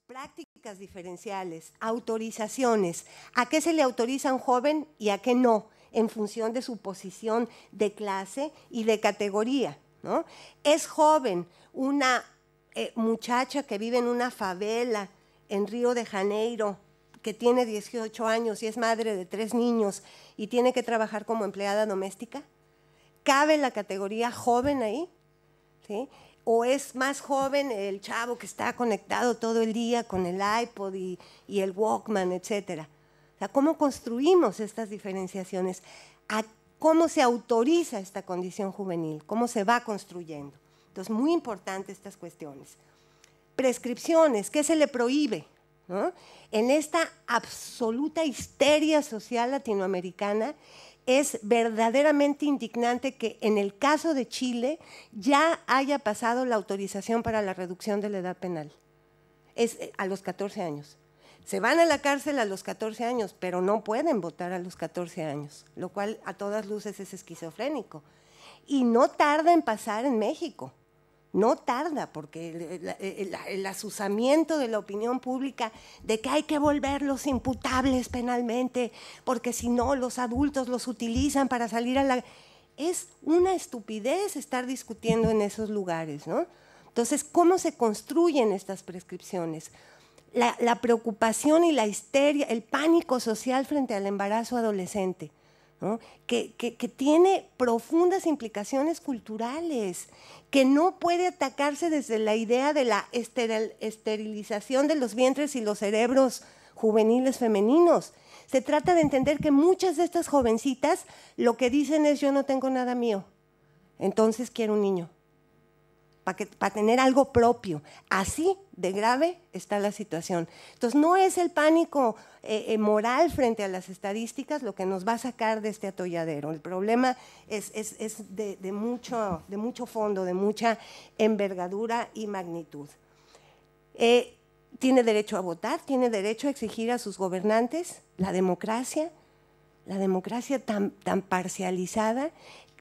Prácticas diferenciales, autorizaciones, ¿a qué se le autoriza a un joven y a qué no? En función de su posición de clase y de categoría, ¿no? Es joven una muchacha que vive en una favela en Río de Janeiro, que tiene 18 años y es madre de 3 niños y tiene que trabajar como empleada doméstica. ¿Cabe la categoría joven ahí? ¿Sí? ¿O es más joven el chavo que está conectado todo el día con el iPod y el Walkman, etcétera? O sea, ¿cómo construimos estas diferenciaciones? ¿Cómo se autoriza esta condición juvenil? ¿Cómo se va construyendo? Entonces, muy importantes estas cuestiones. Prescripciones, ¿qué se le prohíbe? ¿No? En esta absoluta histeria social latinoamericana, es verdaderamente indignante que en el caso de Chile ya haya pasado la autorización para la reducción de la edad penal. Es a los 14 años. Se van a la cárcel a los 14 años, pero no pueden votar a los 14 años, lo cual a todas luces es esquizofrénico. Y no tarda en pasar en México. No tarda, porque el azuzamiento de la opinión pública de que hay que volverlos imputables penalmente, porque si no los adultos los utilizan para salir a la... Es una estupidez estar discutiendo en esos lugares, ¿no? Entonces, ¿cómo se construyen estas prescripciones? La preocupación y la histeria, el pánico social frente al embarazo adolescente, ¿no? que tiene profundas implicaciones culturales, que no puede atacarse desde la idea de la esterilización de los vientres y los cerebros juveniles femeninos. Se trata de entender que muchas de estas jovencitas lo que dicen es: yo no tengo nada mío, entonces quiero un niño, para tener algo propio. Así de grave está la situación. Entonces, no es el pánico moral frente a las estadísticas lo que nos va a sacar de este atolladero. El problema es de mucho fondo, de mucha envergadura y magnitud. Tiene derecho a votar, tiene derecho a exigir a sus gobernantes la democracia tan parcializada,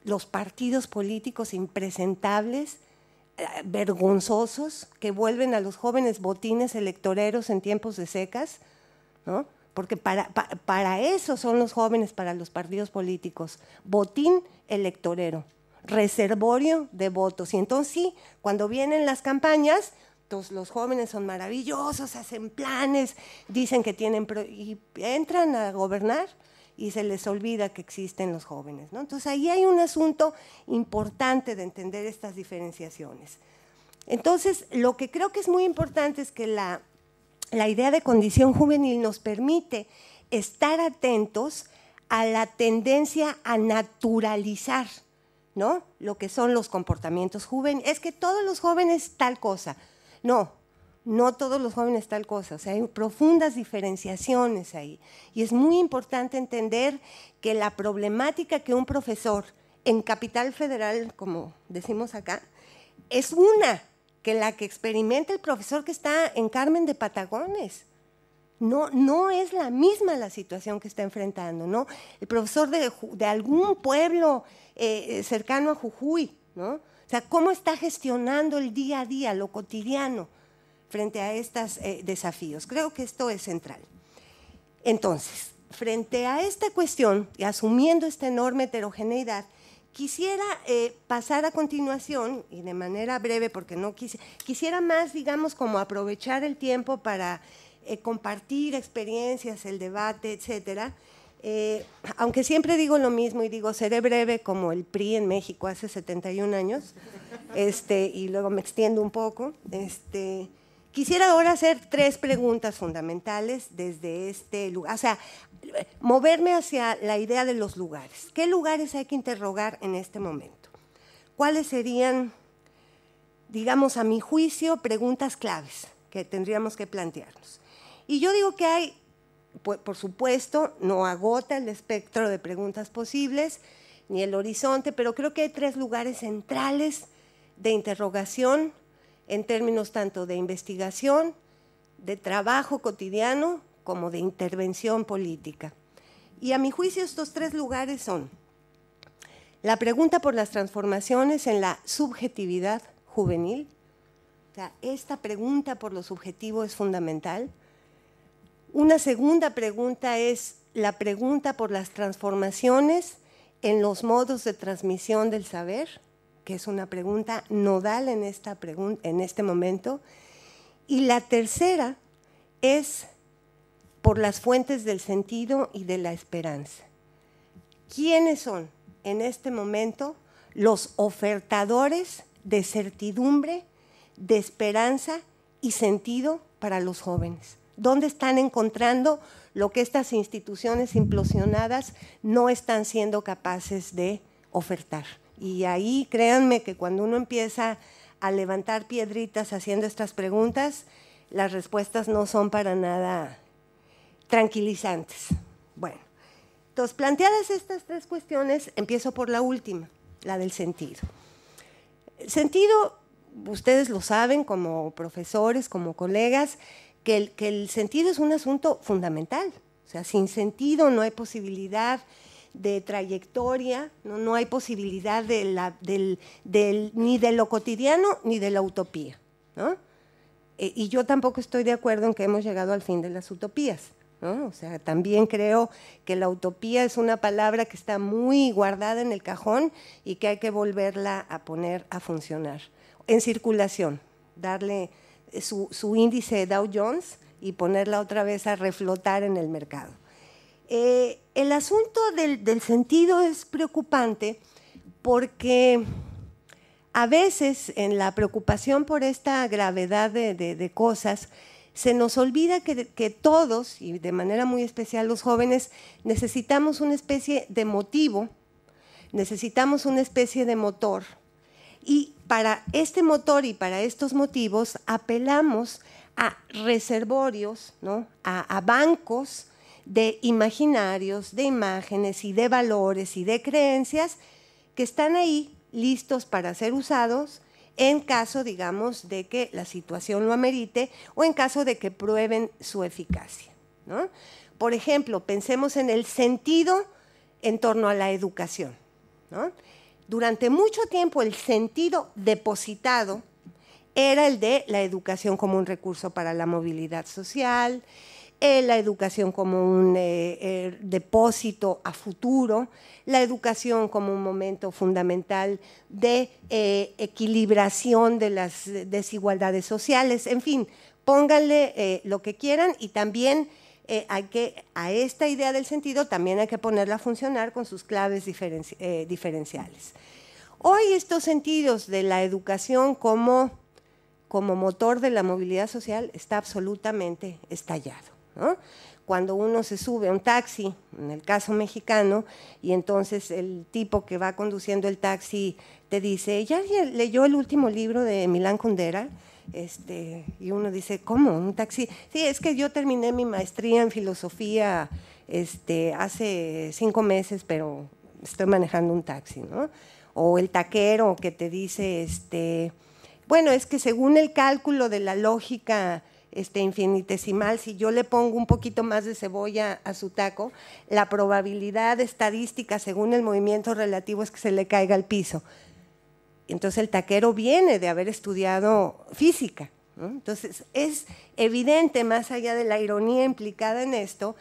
los partidos políticos impresentables, vergonzosos, que vuelven a los jóvenes botines electoreros en tiempos de secas, ¿no? Porque para eso son los jóvenes, para los partidos políticos: botín electorero, reservorio de votos. Y entonces sí, cuando vienen las campañas, entonces los jóvenes son maravillosos, hacen planes, dicen que tienen... y entran a gobernar y se les olvida que existen los jóvenes, ¿no? Entonces, ahí hay un asunto importante de entender estas diferenciaciones. Entonces, lo que creo que es muy importante es que la idea de condición juvenil nos permite estar atentos a la tendencia a naturalizar, ¿no?, lo que son los comportamientos juveniles. Es que todos los jóvenes tal cosa. No todos los jóvenes tal cosa, o sea, hay profundas diferenciaciones ahí. Y es muy importante entender que la problemática que un profesor en Capital Federal, como decimos acá, es una que la que experimenta el profesor que está en Carmen de Patagones. No es la misma la situación que está enfrentando, ¿no? El profesor de algún pueblo cercano a Jujuy, ¿no? O sea, cómo está gestionando el día a día, lo cotidiano, frente a estos desafíos. Creo que esto es central. Entonces, frente a esta cuestión y asumiendo esta enorme heterogeneidad, quisiera pasar a continuación, y de manera breve, porque no quisiera más, digamos, como aprovechar el tiempo para compartir experiencias, el debate, etcétera. Aunque siempre digo lo mismo y digo, seré breve como el PRI en México hace 71 años, y luego me extiendo un poco. Quisiera ahora hacer 3 preguntas fundamentales desde este lugar, o sea, moverme hacia la idea de los lugares. ¿Qué lugares hay que interrogar en este momento? ¿Cuáles serían, digamos, a mi juicio, preguntas claves que tendríamos que plantearnos? Y yo digo que hay, por supuesto, no agota el espectro de preguntas posibles, ni el horizonte, pero creo que hay 3 lugares centrales de interrogación en términos tanto de investigación, de trabajo cotidiano, como de intervención política. Y a mi juicio estos 3 lugares son: La pregunta por las transformaciones en la subjetividad juvenil. O sea, esta pregunta por lo subjetivo es fundamental. Una segunda pregunta es la pregunta por las transformaciones en los modos de transmisión del saber, que es una pregunta nodal en este momento. Y la tercera es por las fuentes del sentido y de la esperanza. ¿Quiénes son en este momento los ofertadores de certidumbre, de esperanza y sentido para los jóvenes? ¿Dónde están encontrando lo que estas instituciones implosionadas no están siendo capaces de ofertar? Y ahí créanme que cuando uno empieza a levantar piedritas haciendo estas preguntas, las respuestas no son para nada tranquilizantes. Bueno, entonces planteadas estas tres cuestiones, empiezo por la última, la del sentido. El sentido, ustedes lo saben como profesores, como colegas, que el sentido es un asunto fundamental. O sea, sin sentido no hay posibilidad de trayectoria, no hay posibilidad ni de lo cotidiano ni de la utopía, ¿no? Y yo tampoco estoy de acuerdo en que hemos llegado al fin de las utopías, ¿no? O sea, también creo que la utopía es una palabra que está muy guardada en el cajón y que hay que volverla a poner a funcionar. En circulación, darle su índice Dow Jones y ponerla otra vez a reflotar en el mercado. El asunto del sentido es preocupante porque a veces en la preocupación por esta gravedad de cosas se nos olvida que todos, y de manera muy especial los jóvenes, necesitamos una especie de motivo, necesitamos una especie de motor. Y para este motor y para estos motivos apelamos a reservorios, ¿no? a bancos de imaginarios, de imágenes y de valores y de creencias que están ahí listos para ser usados en caso, digamos, de que la situación lo amerite o en caso de que prueben su eficacia, ¿no? Por ejemplo, pensemos en el sentido en torno a la educación, ¿no? Durante mucho tiempo el sentido depositado era el de la educación como un recurso para la movilidad social, la educación como un depósito a futuro, la educación como un momento fundamental de equilibración de las desigualdades sociales, en fin, pónganle lo que quieran y también a esta idea del sentido también hay que ponerla a funcionar con sus claves diferenciales. Hoy estos sentidos de la educación como motor de la movilidad social está absolutamente estallado, ¿no? Cuando uno se sube a un taxi, en el caso mexicano, y entonces el tipo que va conduciendo el taxi te dice, ¿ya leyó el último libro de Milán Kundera? Y uno dice, ¿cómo? ¿Un taxi? Sí, es que yo terminé mi maestría en filosofía hace 5 meses, pero estoy manejando un taxi, ¿no? O el taquero que te dice, bueno, es que según el cálculo de la lógica infinitesimal, si yo le pongo un poquito más de cebolla a su taco, la probabilidad estadística según el movimiento relativo es que se le caiga al piso. Entonces el taquero viene de haber estudiado física, ¿no? Entonces es evidente, más allá de la ironía implicada en esto,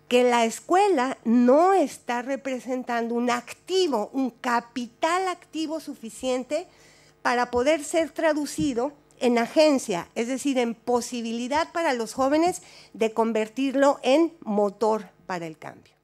que la escuela no está representando un activo, un capital activo suficiente para poder ser traducido en agencia, es decir, en posibilidad para los jóvenes de convertirlo en motor para el cambio.